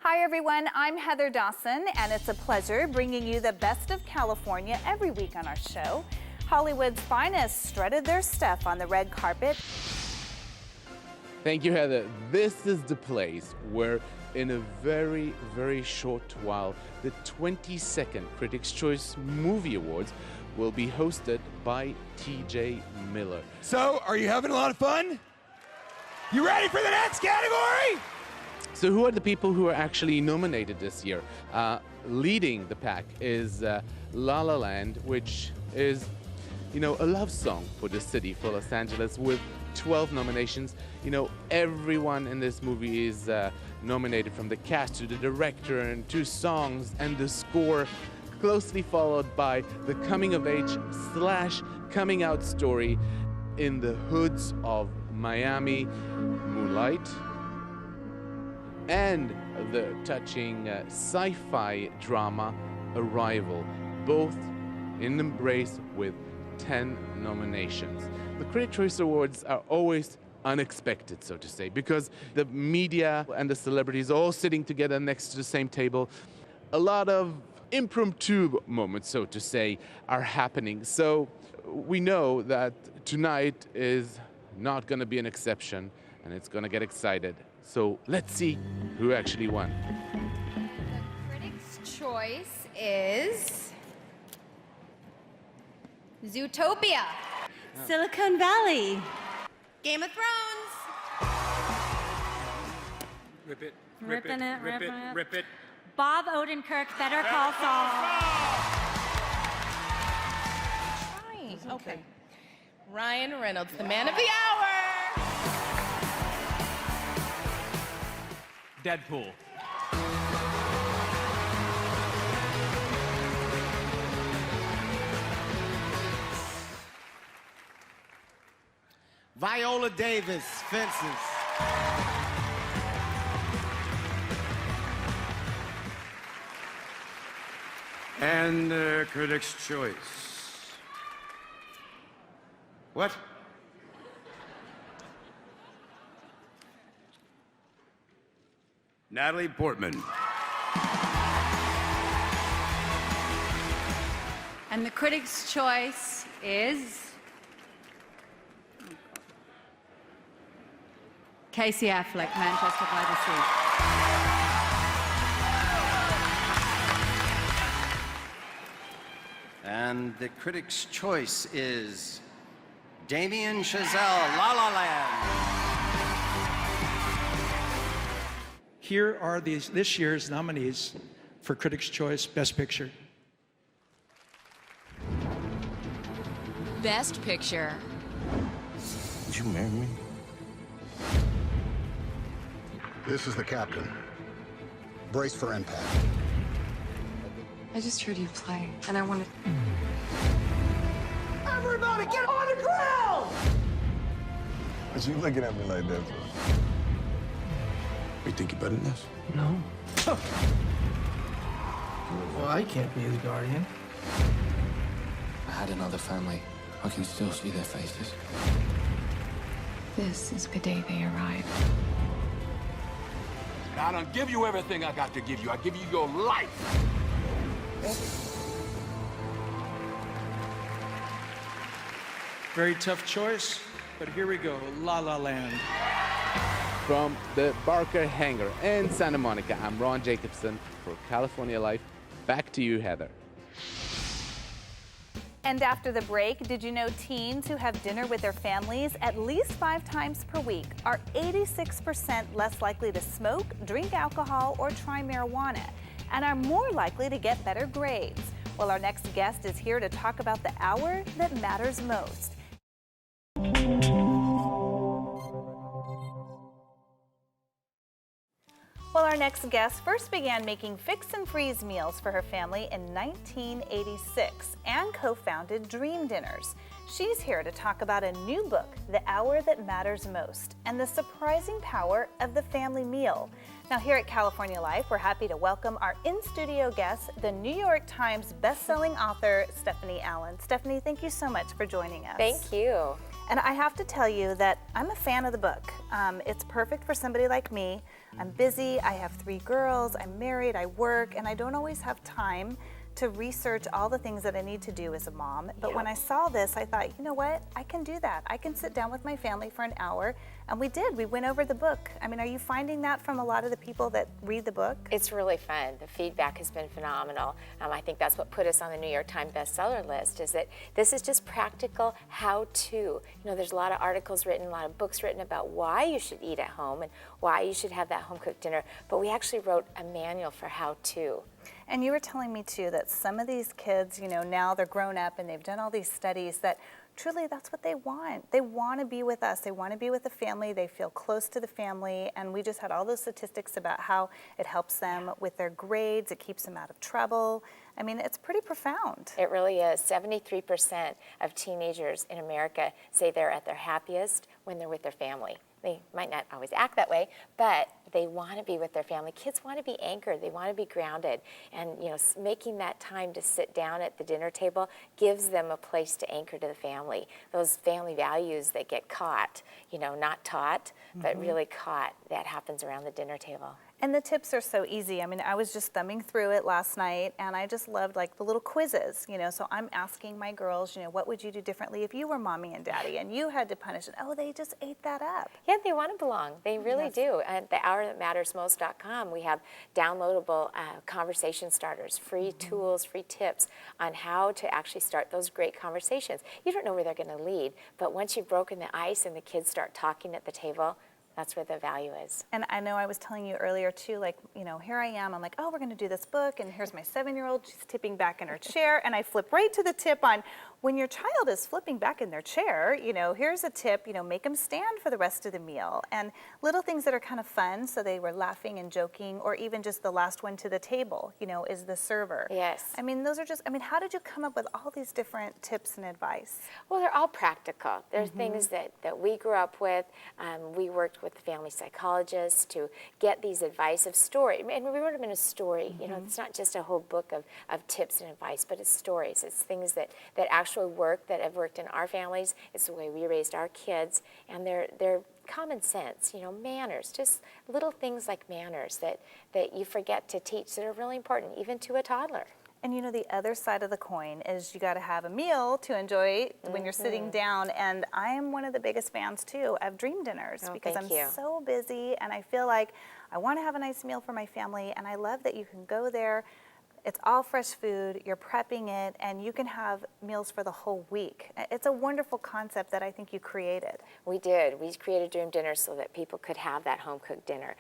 Hi everyone, I'm Heather Dawson, and it's a pleasure bringing you the best of California every week on our show. Hollywood's finest strutted their stuff on the red carpet. Thank you, Heather. This is the place where in a very, very short while, the 22nd Critics' Choice Movie Awards will be hosted by TJ Miller. So, are you having a lot of fun? You ready for the next category? So who are the people who are actually nominated this year? Leading the pack is La La Land, which is, a love song for the city, for Los Angeles, with 12 nominations. Everyone in this movie is nominated, from the cast to the director and to songs and the score, closely followed by the coming-of-age / coming-out story in the hoods of Miami, Moonlight, and the touching sci-fi drama Arrival, both in embrace with 10 nominations. The Critics' Choice Awards are always unexpected, so to say, because the media and the celebrities are all sitting together next to the same table. A lot of impromptu moments, so to say, are happening. So we know that tonight is not going to be an exception, and it's going to get excited. So let's see who actually won. The Critics' Choice is Zootopia, Silicon Valley, Game of Thrones, Rip it, Ripping it, ripping it. rip it. Bob Odenkirk, Better Call Saul. Right. Okay. Ryan Reynolds, the man of the hour. Deadpool. Viola Davis, Fences. And the Critics' Choice. What? Natalie Portman. And the Critics' Choice is Casey Affleck, Manchester by the Sea. And the Critics' Choice is Damien Chazelle, La La Land. Here are this year's nominees for Critics' Choice Best Picture. Best Picture. Would you marry me? This is the captain. Brace for impact. I just heard you play, and I wanted... Everybody get on the ground! What you looking at me like that for? You think you're better than this? No. Well, I can't be his guardian. I had another family. I can still see their faces. This is the day they arrive. I don't give you everything I got to give you. I give you your life. Very tough choice, but here we go, La La Land. From the Barker Hangar in Santa Monica, I'm Ron Jacobson for California Life. Back to you, Heather. And after the break, did you know teens who have dinner with their families at least 5 times per week are 86% less likely to smoke, drink alcohol, or try marijuana, and are more likely to get better grades? Well, our next guest is here to talk about the hour that matters most. Well, our next guest first began making fix and freeze meals for her family in 1986 and co-founded Dream Dinners. She's here to talk about a new book, The Hour That Matters Most, and the surprising power of the family meal. Now, here at California Life, we're happy to welcome our in-studio guest, the New York Times bestselling author, Stephanie Allen. Stephanie, thank you so much for joining us. Thank you. And I have to tell you that I'm a fan of the book. It's perfect for somebody like me. I'm busy, I have 3 girls, I'm married, I work, and I don't always have time to research all the things that I need to do as a mom. But when I saw this, I thought, you know what? I can do that. I can sit down with my family for an hour, and we did. We went over the book. I mean, are you finding that from a lot of the people that read the book? It's really fun. The feedback has been phenomenal. I think that's what put us on the New York Times bestseller list, is that this is just practical how-to. You know, there's a lot of articles written, a lot of books written about why you should eat at home and why you should have that home-cooked dinner, but we actually wrote a manual for how-to. And you were telling me too that some of these kids, you know, now they're grown up and they've done all these studies that truly that's what they want. They want to be with us. They want to be with the family. They feel close to the family. And we just had all those statistics about how it helps them with their grades. It keeps them out of trouble. I mean, it's pretty profound. It really is. 73% of teenagers in America say they're at their happiest when they're with their family. They might not always act that way, but they want to be with their family. Kids want to be anchored. They want to be grounded. And, you know, making that time to sit down at the dinner table gives them a place to anchor to the family. Those family values that get caught, you know, not taught, but really caught, that happens around the dinner table. And the tips are so easy. I mean, I was just thumbing through it last night, and I just loved like the little quizzes, you know, so I'm asking my girls, you know, what would you do differently if you were mommy and daddy and you had to punish it? Oh, they just ate that up. Yeah, they want to belong. They really do. At thehourthatmattersmost.com, we have downloadable conversation starters, free tools, free tips on how to actually start those great conversations. You don't know where they're going to lead, but once you've broken the ice and the kids start talking at the table, that's where the value is. And I know I was telling you earlier too, like, you know, here I am, I'm like, oh, we're gonna do this book, and here's my 7-year-old, she's tipping back in her chair, and I flip right to the tip on when your child is flipping back in their chair, you know, here's a tip, you know, make them stand for the rest of the meal. And little things that are kind of fun, so they were laughing and joking, or even just the last one to the table, you know, is the server. Yes. I mean, those are just, I mean, how did you come up with all these different tips and advice? Well, they're all practical. There's things that we grew up with. We worked with the family psychologists to get these advice of story. And we wrote them in a story. You know, it's not just a whole book of tips and advice, but it's stories. It's things that actually work, that have worked in our families. It's the way we raised our kids. And they're common sense, you know, manners, just little things like manners that you forget to teach that are really important, even to a toddler. And you know, the other side of the coin is you got to have a meal to enjoy when you're sitting down. And I am one of the biggest fans too of dream dinners because I'm so busy and I feel like I want to have a nice meal for my family. And I love that you can go there. It's all fresh food, you're prepping it, and you can have meals for the whole week. It's a wonderful concept that I think you created. We did. We created Dream Dinners so that people could have that home-cooked dinner.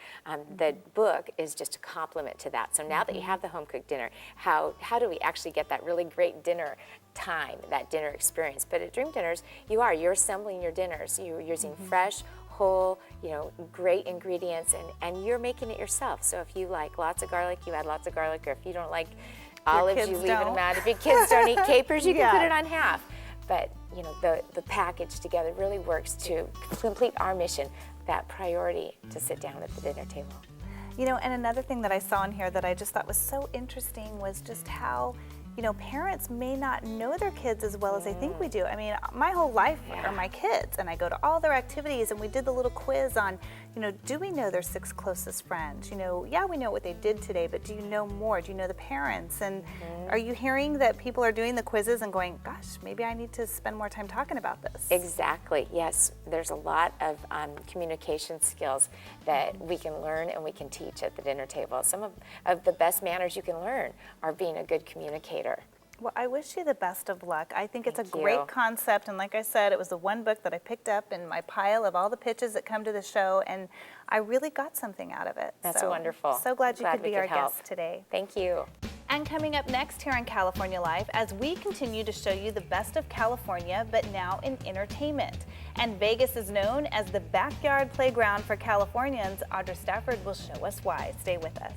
The book is just a complement to that. So now that you have the home-cooked dinner, how do we actually get that really great dinner time, that dinner experience? But at Dream Dinners, you're assembling your dinners. You're using fresh, whole, you know, great ingredients, and you're making it yourself. So if you like lots of garlic, you add lots of garlic, or if you don't olives, you leave them out. If your kids don't eat capers, you can put it on half. But you know, the package together really works to complete our mission, that priority to sit down at the dinner table. You know, and another thing that I saw in here that I just thought was so interesting was just how, you know, parents may not know their kids as well as they think we do. I mean, my whole life are my kids, and I go to all their activities, and we did the little quiz on, you know, do we know their 6 closest friends? You know, yeah, we know what they did today, but do you know more? Do you know the parents? And are you hearing that people are doing the quizzes and going, gosh, maybe I need to spend more time talking about this? Exactly, yes. There's a lot of communication skills that we can learn and we can teach at the dinner table. Some of the best manners you can learn are being a good communicator. Well, I wish you the best of luck. I think it's a great concept, and like I said, it was the one book that I picked up in my pile of all the pitches that come to the show, and I really got something out of it. That's wonderful. So glad you could be our guest today. Thank you. And coming up next here on California Live, as we continue to show you the best of California, but now in entertainment. And Vegas is known as the backyard playground for Californians. Audra Stafford will show us why. Stay with us.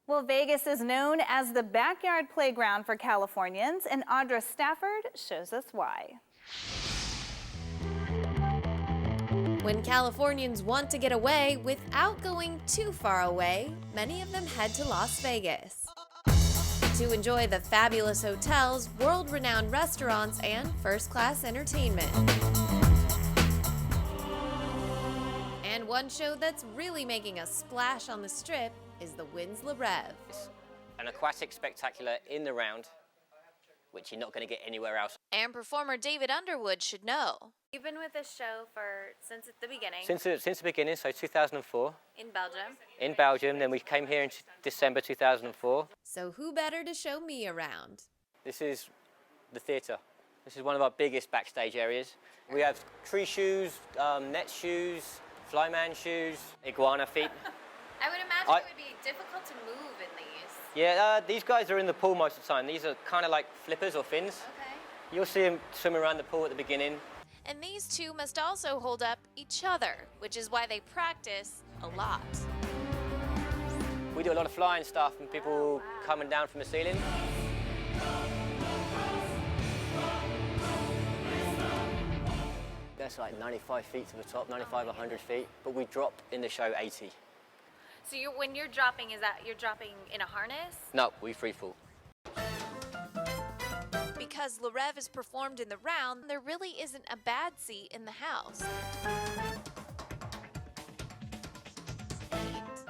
Well, Vegas is known as the backyard playground for Californians, and Audra Stafford shows us why. When Californians want to get away without going too far away, many of them head to Las Vegas. to enjoy the fabulous hotels, world-renowned restaurants, and first-class entertainment. And one show that's really making a splash on the Strip is the Winslow Rev. An aquatic spectacular in the round, which you're not going to get anywhere else. And performer David Underwood should know. You've been with this show since the beginning. Since the beginning, so 2004. In Belgium. In Belgium, then we came here in December 2004. So who better to show me around? This is the theatre. This is one of our biggest backstage areas. We have tree shoes, net shoes, flyman shoes, iguana feet. I would imagine it would be difficult to move in these. Yeah, these guys are in the pool most of the time. These are kind of like flippers or fins. Okay. You'll see them swim around the pool at the beginning. And these two must also hold up each other, which is why they practice a lot. We do a lot of flying stuff and people coming down from the ceiling. That's like 95 feet to the top, 95, 100 feet, but we drop in the show 80. So when you're dropping, you're dropping in a harness? No, we free fall. Because Le Rev is performed in the round, there really isn't a bad seat in the house.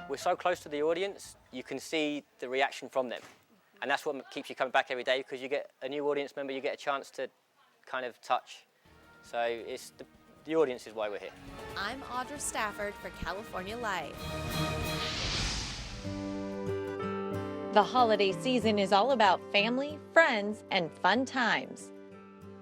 We're so close to the audience, you can see the reaction from them. And that's what keeps you coming back every day, because you get a new audience member, you get a chance to kind of touch. So it's the audience is why we're here. I'm Audra Stafford for California Life. The holiday season is all about family, friends, and fun times.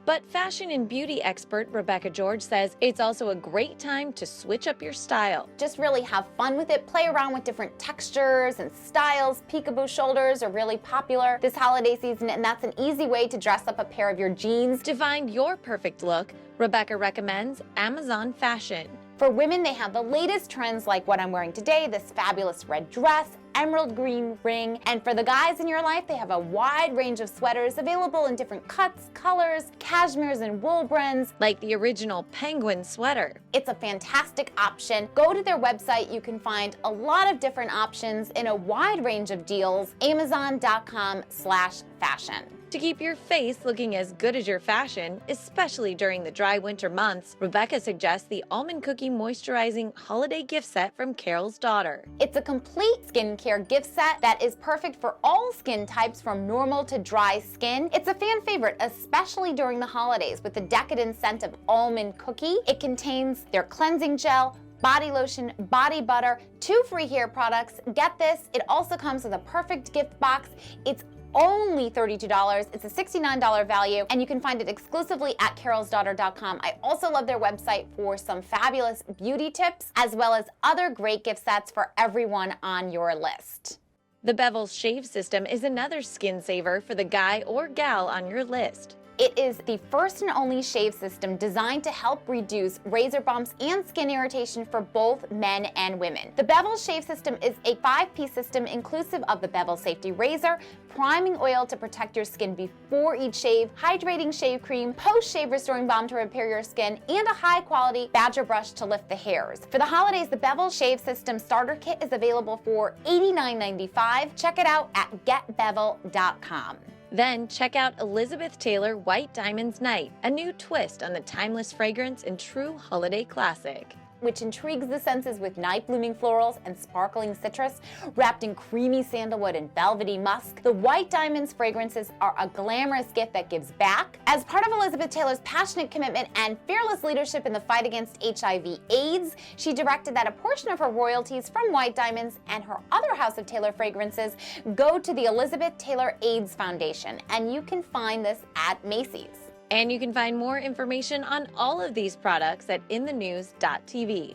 But fashion and beauty expert Rebecca George says it's also a great time to switch up your style. Just really have fun with it, play around with different textures and styles. Peekaboo shoulders are really popular this holiday season, and that's an easy way to dress up a pair of your jeans. To find your perfect look, Rebecca recommends Amazon Fashion. For women, they have the latest trends like what I'm wearing today, this fabulous red dress, emerald green ring. And for the guys in your life, they have a wide range of sweaters available in different cuts, colors, cashmeres, and wool blends. Like the original penguin sweater. It's a fantastic option. Go to their website. You can find a lot of different options in a wide range of deals. Amazon.com/fashion. To keep your face looking as good as your fashion, especially during the dry winter months, Rebecca suggests the Almond Cookie Moisturizing Holiday Gift Set from Carol's Daughter. It's a complete skincare gift set that is perfect for all skin types from normal to dry skin. It's a fan favorite, especially during the holidays with the decadent scent of almond cookie. It contains their cleansing gel, body lotion, body butter, 2 free hair products. Get this, it also comes with a perfect gift box. It's only $32. It's a $69 value, and you can find it exclusively at carolsdaughter.com. I also love their website for some fabulous beauty tips, as well as other great gift sets for everyone on your list. The Bevel's Shave System is another skin saver for the guy or gal on your list. It is the first and only shave system designed to help reduce razor bumps and skin irritation for both men and women. The Bevel Shave System is a 5-piece system inclusive of the Bevel Safety Razor, priming oil to protect your skin before each shave, hydrating shave cream, post-shave restoring balm to repair your skin, and a high-quality badger brush to lift the hairs. For the holidays, the Bevel Shave System Starter Kit is available for $89.95. Check it out at getbevel.com. Then check out Elizabeth Taylor White Diamonds Night, a new twist on the timeless fragrance and true holiday classic. Which intrigues the senses with night-blooming florals and sparkling citrus, wrapped in creamy sandalwood and velvety musk. The White Diamonds fragrances are a glamorous gift that gives back. As part of Elizabeth Taylor's passionate commitment and fearless leadership in the fight against HIV/AIDS, she directed that a portion of her royalties from White Diamonds and her other House of Taylor fragrances go to the Elizabeth Taylor AIDS Foundation, and you can find this at Macy's. And you can find more information on all of these products at inthenews.tv.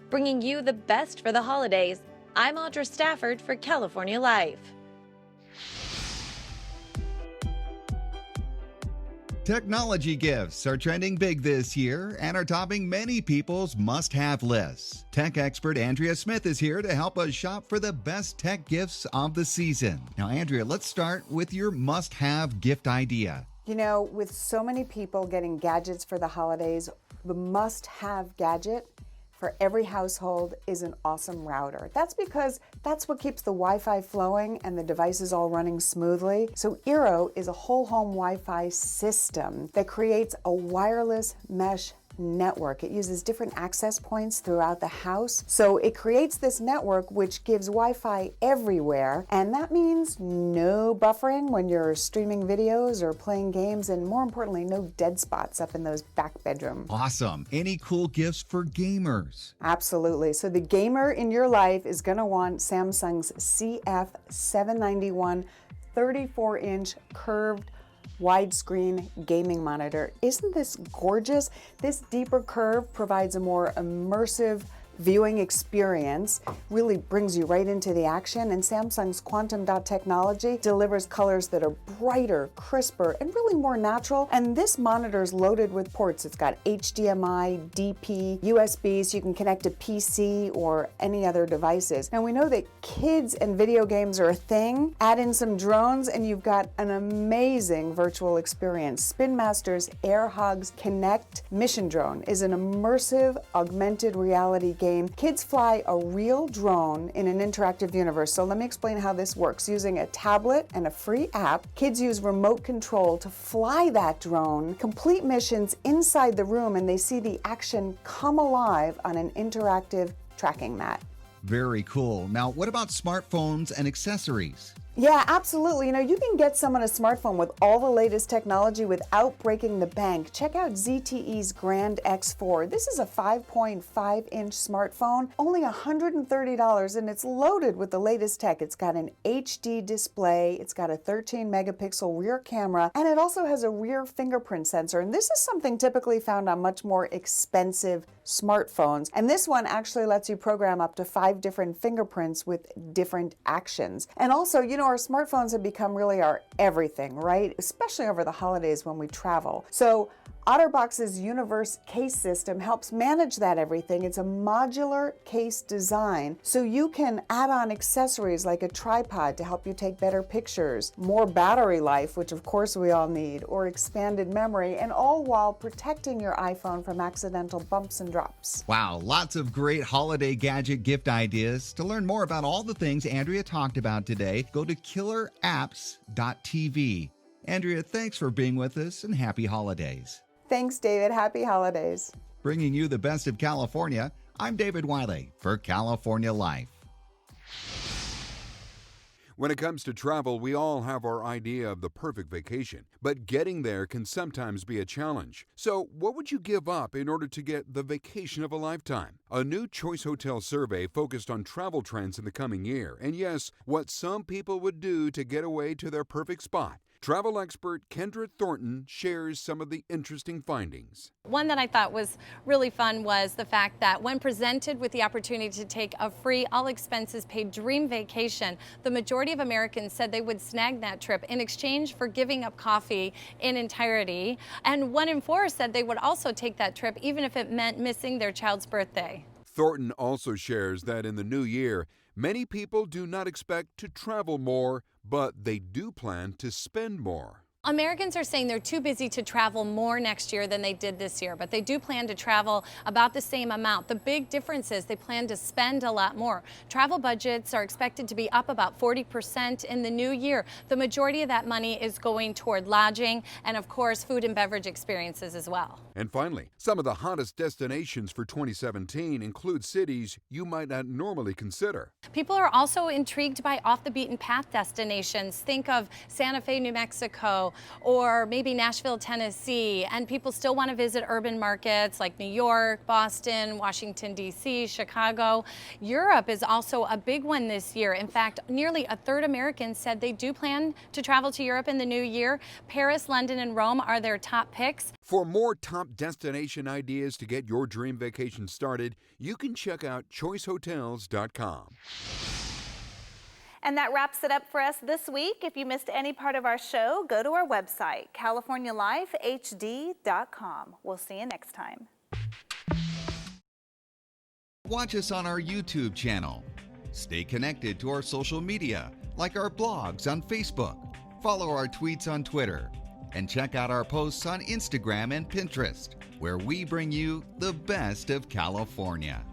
Bringing you the best for the holidays, I'm Audra Stafford for California Life. Technology gifts are trending big this year and are topping many people's must-have lists. Tech expert Andrea Smith is here to help us shop for the best tech gifts of the season. Now, Andrea, let's start with your must-have gift idea. You know, with so many people getting gadgets for the holidays, the must-have gadget, for every household is an awesome router. That's because that's what keeps the Wi-Fi flowing and the devices all running smoothly. So Eero is a whole home Wi-Fi system that creates a wireless mesh network. It uses different access points throughout the house. So it creates this network which gives Wi-Fi everywhere, and that means no buffering when you're streaming videos or playing games, and more importantly, no dead spots up in those back bedrooms. Awesome. Any cool gifts for gamers? Absolutely. So the gamer in your life is going to want Samsung's CF791 34-inch curved widescreen gaming monitor. Isn't this gorgeous? This deeper curve provides a more immersive viewing experience, really brings you right into the action, and Samsung's quantum dot technology delivers colors that are brighter, crisper, and really more natural. And this monitor is loaded with ports. It's got HDMI, DP, USB, so you can connect to PC or any other devices. Now we know that kids and video games are a thing. Add in some drones and you've got an amazing virtual experience. Spin Master's Air Hugs Connect Mission Drone is an immersive augmented reality game. Kids fly a real drone in an interactive universe. So let me explain how this works. Using a tablet and a free app, kids use remote control to fly that drone, complete missions inside the room, and they see the action come alive on an interactive tracking mat. Very cool. Now, what about smartphones and accessories? Yeah, absolutely. You know, you can get someone a smartphone with all the latest technology without breaking the bank. Check out ZTE's Grand X4. This is a 5.5-inch smartphone, only $130, and it's loaded with the latest tech. It's got an HD display, it's got a 13-megapixel rear camera, and it also has a rear fingerprint sensor. And this is something typically found on much more expensive smartphones. And this one actually lets you program up to 5 different fingerprints with different actions. And also, you know, our smartphones have become really our everything, right? Especially over the holidays when we travel. So OtterBox's Universe case system helps manage that everything. It's a modular case design, so you can add on accessories like a tripod to help you take better pictures, more battery life, which of course we all need, or expanded memory, and all while protecting your iPhone from accidental bumps and drops. Wow, lots of great holiday gadget gift ideas. To learn more about all the things Andrea talked about today, go to killerapps.tv. Andrea, thanks for being with us, and happy holidays. Thanks, David. Happy holidays. Bringing you the best of California, I'm David Wiley for California Life. When it comes to travel, we all have our idea of the perfect vacation, but getting there can sometimes be a challenge. So, what would you give up in order to get the vacation of a lifetime? A new Choice Hotel survey focused on travel trends in the coming year, and yes, what some people would do to get away to their perfect spot. Travel expert Kendra Thornton shares some of the interesting findings. One that I thought was really fun was the fact that when presented with the opportunity to take a free, all-expenses-paid dream vacation, the majority of Americans said they would snag that trip in exchange for giving up coffee in entirety. And 1 in 4 said they would also take that trip even if it meant missing their child's birthday. Thornton also shares that in the new year, many people do not expect to travel more, but they do plan to spend more. Americans are saying they're too busy to travel more next year than they did this year, but they do plan to travel about the same amount. The big difference is they plan to spend a lot more. Travel budgets are expected to be up about 40% in the new year. The majority of that money is going toward lodging and, of course, food and beverage experiences as well. And finally, some of the hottest destinations for 2017 include cities you might not normally consider. People are also intrigued by off-the-beaten-path destinations. Think of Santa Fe, New Mexico, or maybe Nashville, Tennessee, and people still want to visit urban markets like New York, Boston, Washington, D.C., Chicago. Europe is also a big one this year. In fact, nearly a third Americans said they do plan to travel to Europe in the new year. Paris, London, and Rome are their top picks. For more top destination ideas to get your dream vacation started, you can check out choicehotels.com. And that wraps it up for us this week. If you missed any part of our show, go to our website, californialifehd.com. We'll see you next time. Watch us on our YouTube channel. Stay connected to our social media, like our blogs on Facebook. Follow our tweets on Twitter. And check out our posts on Instagram and Pinterest, where we bring you the best of California.